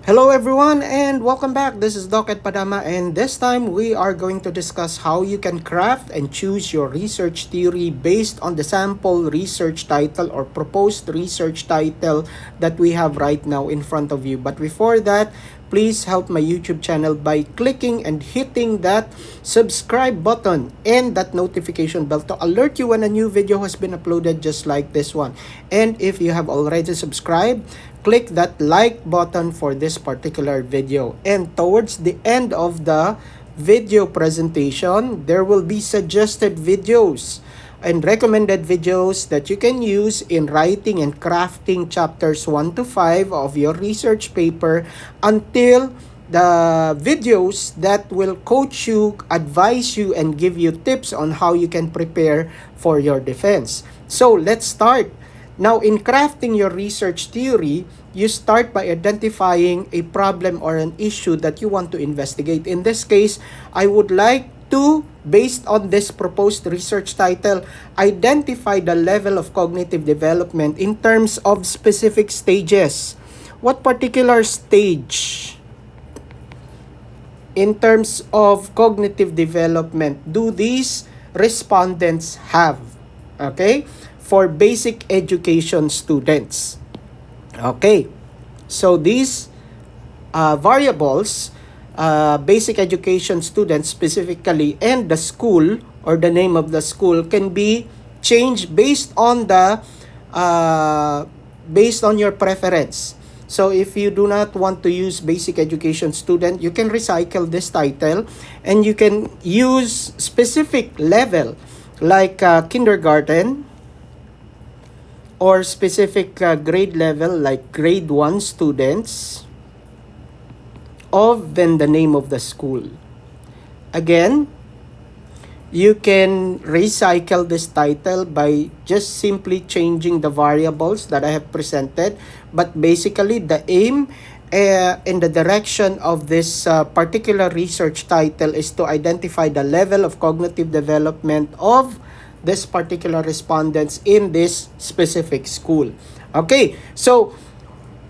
Hello everyone and welcome back. This is Doc at Padama, and this time we are going to discuss how you can craft and choose your research theory based on the sample research title or proposed research title that we have right now in front of you. But before that, please help my YouTube channel by clicking and hitting that subscribe button and that notification bell to alert you when a new video has been uploaded just like this one. And if you have already subscribed, click that like button for this particular video. And towards the end of the video presentation, there will be suggested videos and recommended videos that you can use in writing and crafting chapters 1 to 5 of your research paper until the videos that will coach you, advise you, and give you tips on how you can prepare for your defense. So let's start. Now, in crafting your research theory, you start by identifying a problem or an issue that you want to investigate. In this case, I would like to, based on this proposed research title, identify the level of cognitive development in terms of specific stages. What particular stage in terms of cognitive development do these respondents have? Okay? For basic education students. Okay, so these variables, basic education students specifically, and the school or the name of the school can be changed based on your preference. So if you do not want to use basic education student, you can recycle this title and you can use specific level like kindergarten, or specific grade level like grade 1 students of then the name of the school. Again, you can recycle this title by just simply changing the variables that I have presented, but basically the aim in the direction of this particular research title is to identify the level of cognitive development of this particular respondents in this specific school. Okay, so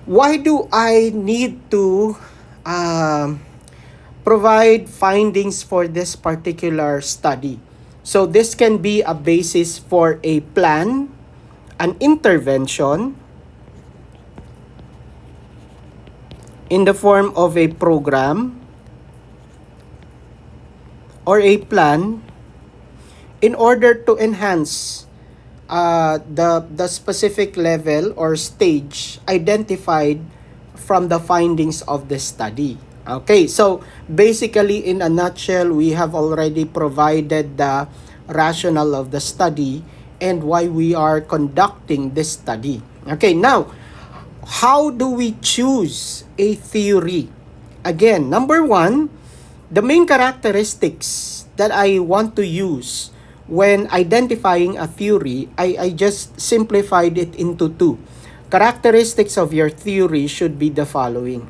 why do I need to provide findings for this particular study? So this can be a basis for a plan, an intervention in the form of a program or a plan in order to enhance the specific level or stage identified from the findings of the study. Okay, so basically in a nutshell, we have already provided the rationale of the study and why we are conducting this study. Okay, now, how do we choose a theory? Again, number one, the main characteristics that I want to use when identifying a theory, I just simplified it into two. Characteristics of your theory should be the following.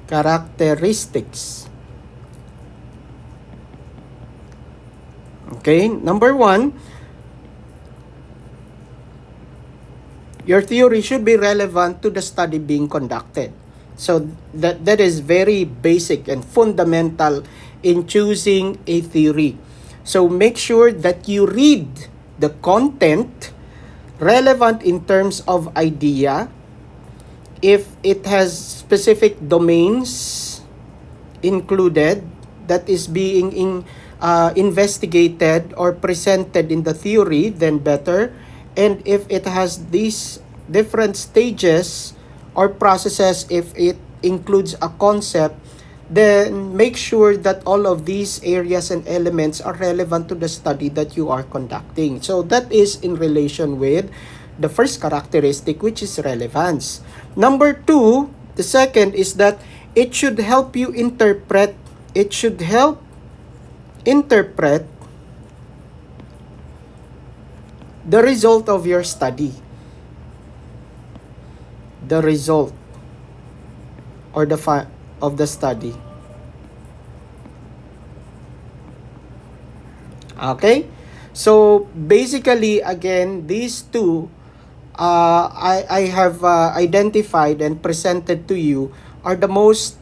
Characteristics. Okay, number one, your theory should be relevant to the study being conducted. So that is very basic and fundamental in choosing a theory. So make sure that you read the content relevant in terms of idea. If it has specific domains included that is being investigated or presented in the theory, then better. And if it has these different stages or processes, if it includes a concept, then make sure that all of these areas and elements are relevant to the study that you are conducting. So that is in relation with the first characteristic, which is relevance. Number two, the second is that it should help you interpret. It should help interpret the result of your study. The result or of the study. Okay? So basically, again, these two I have identified and presented to you are the most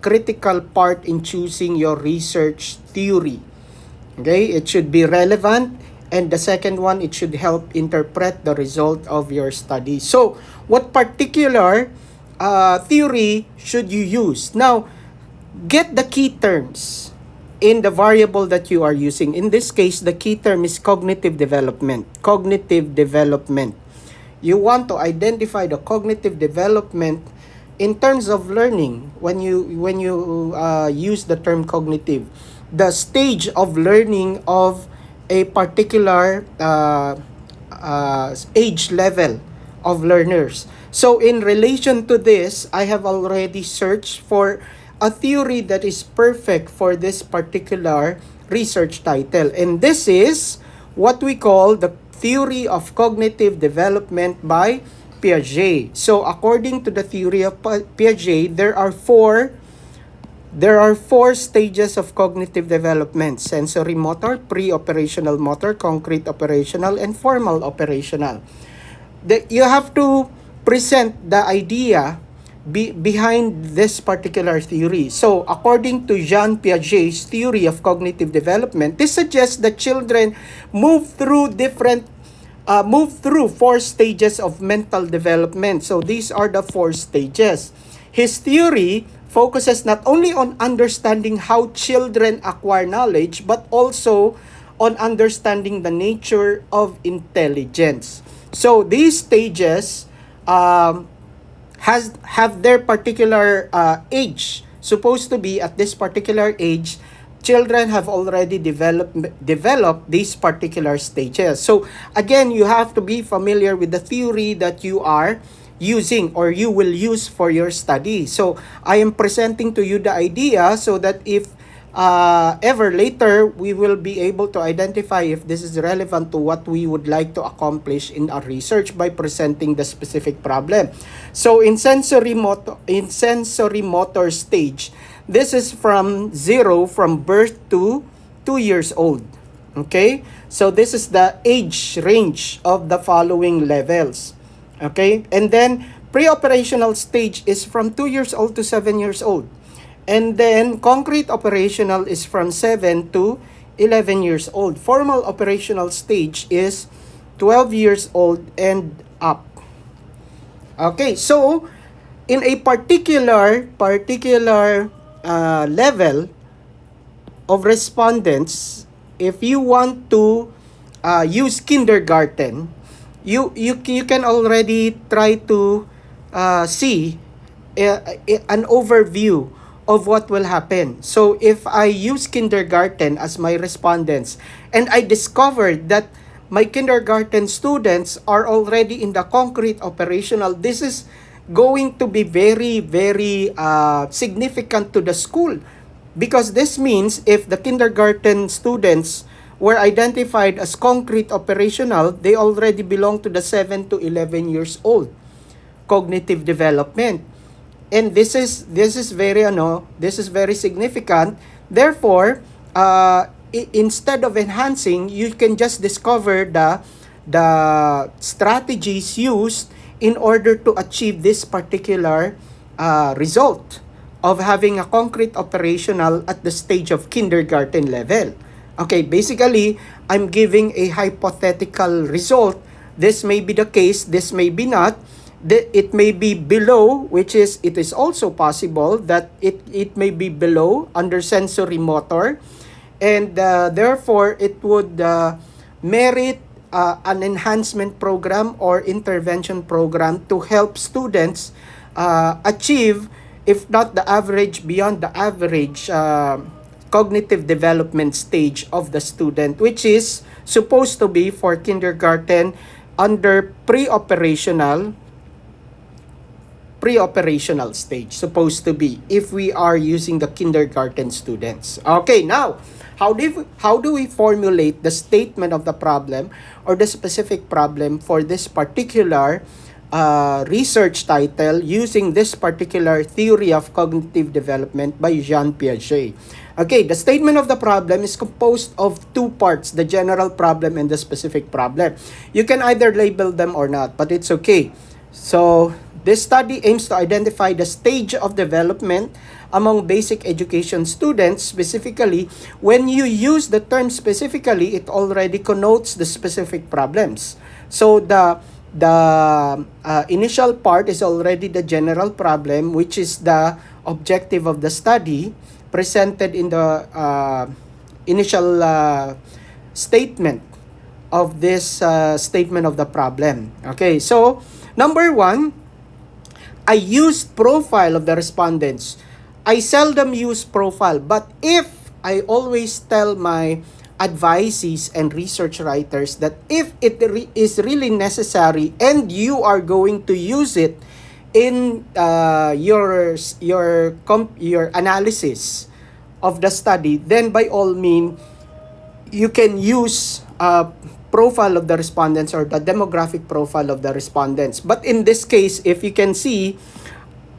critical part in choosing your research theory. Okay, it should be relevant, and the second one, it should help interpret the result of your study. So, what particular theory should you use? Now, get the key terms in the variable that you are using. In this case, the key term is cognitive development. Cognitive development. You want to identify the cognitive development in terms of learning. When you use the term cognitive, the stage of learning of a particular age level of learners. So in relation to this, I have already searched for a theory that is perfect for this particular research title. And this is what we call the theory of cognitive development by Piaget. So according to the theory of Piaget, there are four stages of cognitive development: sensory motor, pre-operational motor, concrete operational, and formal operational. You have to present the idea behind this particular theory. So, according to Jean Piaget's theory of cognitive development, this suggests that children move through four stages of mental development. So, these are the four stages. His theory focuses not only on understanding how children acquire knowledge, but also on understanding the nature of intelligence. So these stages have their particular age. Supposed to be at this particular age, children have already developed these particular stages. So again, you have to be familiar with the theory that you are using or you will use for your study. So I am presenting to you the idea so that if ever later we will be able to identify if this is relevant to what we would like to accomplish in our research by presenting the specific problem. So in sensory motor stage, this is from birth to 2 years old. Okay, so this is the age range of the following levels. Okay, and then pre-operational stage is from 2 years old to 7 years old. And then concrete operational is from 7 to 11 years old. Formal operational stage is 12 years old and up. Okay, so in a particular level of respondents, if you want to use kindergarten, you can already try to see an overview of what will happen. So if I use kindergarten as my respondents and I discovered that my kindergarten students are already in the concrete operational, this is going to be very, very significant to the school, because this means if the kindergarten students were identified as concrete operational, they already belong to the 7 to 11 years old cognitive development. And this is very significant. Therefore, instead of enhancing, you can just discover the strategies used in order to achieve this particular result of having a concrete operational at the stage of kindergarten level. Okay, basically, I'm giving a hypothetical result. This may be the case, this may be not. It may be below, which is, it is also possible that it may be below under sensory motor. And therefore, it would merit an enhancement program or intervention program to help students achieve, if not the average, beyond the average cognitive development stage of the student, which is supposed to be for kindergarten under pre-operational stage, supposed to be, if we are using the kindergarten students. Okay, now, how do we formulate the statement of the problem or the specific problem for this particular research title using this particular theory of cognitive development by Jean Piaget? Okay, the statement of the problem is composed of two parts, the general problem and the specific problem. You can either label them or not, but it's okay. So, this study aims to identify the stage of development among basic education students. Specifically, when you use the term specifically, it already connotes the specific problems. So, the initial part is already the general problem, which is the objective of the study presented in the initial statement of this statement of the problem. Okay, so number one, I used profile of the respondents. I seldom use profile, but if I always tell my advisees and research writers that if it is really necessary and you are going to use it in your analysis of the study, then by all means you can use profile of the respondents or the demographic profile of the respondents. But in this case, if you can see,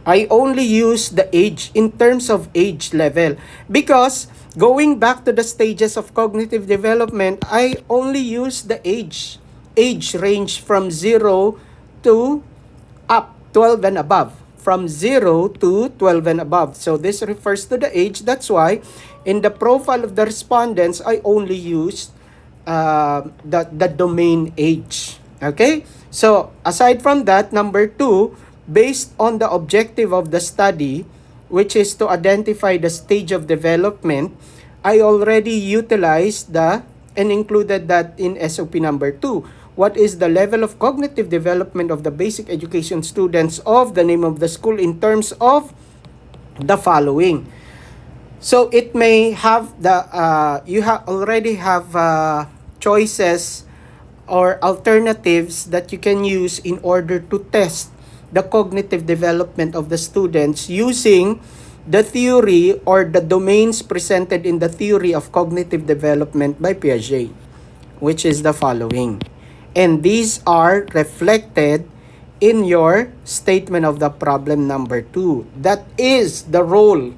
I only use the age in terms of age level, because going back to the stages of cognitive development, I only use the age range from 0 to up 12 and above, from 0 to 12 and above. So this refers to the age. That's why in the profile of the respondents, I only use the domain age. Okay? So aside from that, number two, based on the objective of the study, which is to identify the stage of development, I already utilized and included that in SOP number 2. What is the level of cognitive development of the basic education students of the name of the school in terms of the following? So it may have you already have choices or alternatives that you can use in order to test the cognitive development of the students using the theory or the domains presented in the theory of cognitive development by Piaget, which is the following. And these are reflected in your statement of the problem number 2. That is the role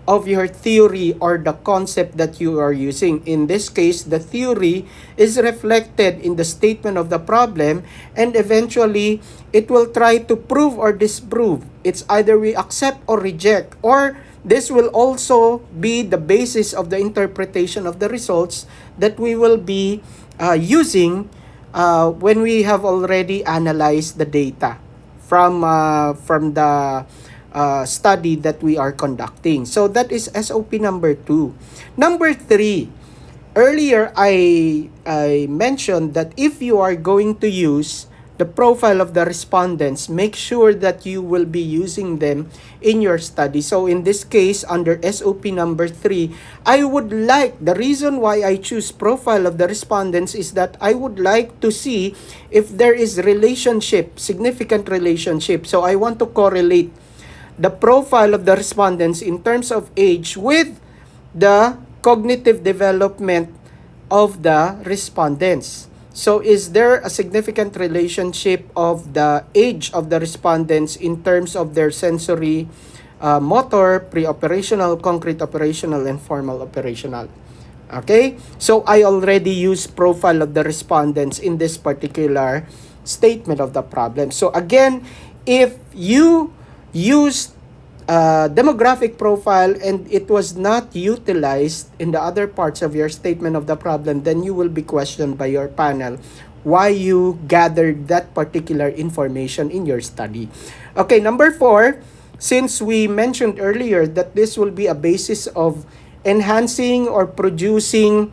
of your theory or the concept that you are using. In this case, the theory is reflected in the statement of the problem, and eventually it will try to prove or disprove. It's either we accept or reject, or this will also be the basis of the interpretation of the results that we will be using when we have already analyzed the data from the study that we are conducting. So that is SOP number 2. Number 3, earlier I mentioned that if you are going to use the profile of the respondents, make sure that you will be using them in your study. So in this case, under SOP number 3, I would like, the reason why I choose profile of the respondents is that I would like to see if there is relationship, significant relationship. So I want to correlate the profile of the respondents in terms of age with the cognitive development of the respondents. So is there a significant relationship of the age of the respondents in terms of their sensory, motor, pre-operational, concrete operational, and formal operational? Okay? So I already used profile of the respondents in this particular statement of the problem. So again, if you used demographic profile and it was not utilized in the other parts of your statement of the problem, then you will be questioned by your panel why you gathered that particular information in your study. Okay, number 4, since we mentioned earlier that this will be a basis of enhancing or producing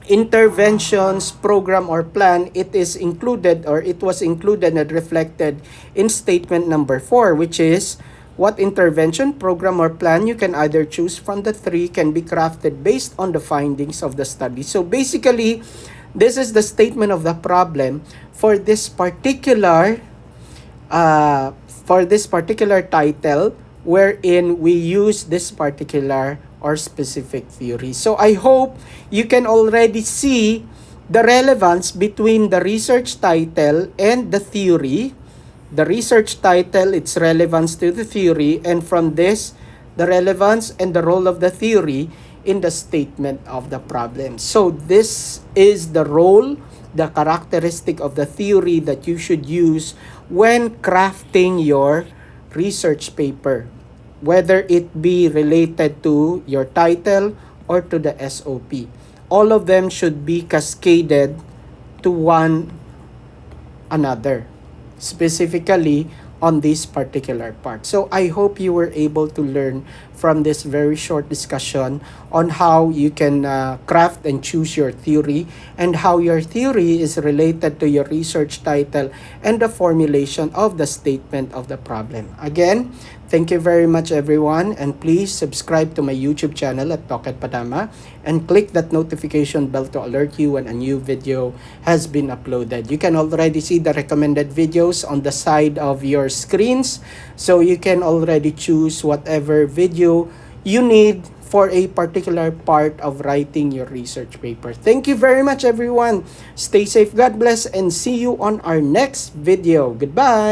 interventions, program, or plan, it is included, or it was included and reflected in statement number 4, which is what intervention, program, or plan you can either choose from the 3 can be crafted based on the findings of the study. So basically, this is the statement of the problem for this particular title, wherein we use this particular or specific theory. So I hope you can already see the relevance between the research title and the theory. The research title, its relevance to the theory, and from this, the relevance and the role of the theory in the statement of the problem. So this is the role, the characteristic of the theory that you should use when crafting your research paper, whether it be related to your title or to the SOP. All of them should be cascaded to one another, specifically on this particular part. So I hope you were able to learn from this very short discussion on how you can craft and choose your theory, and how your theory is related to your research title and the formulation of the statement of the problem. Again, thank you very much everyone, and please subscribe to my YouTube channel at Piagets Padama and click that notification bell to alert you when a new video has been uploaded. You can already see the recommended videos on the side of your screens, so you can already choose whatever video you need for a particular part of writing your research paper. Thank you very much everyone. Stay safe, God bless, and see you on our next video. Goodbye.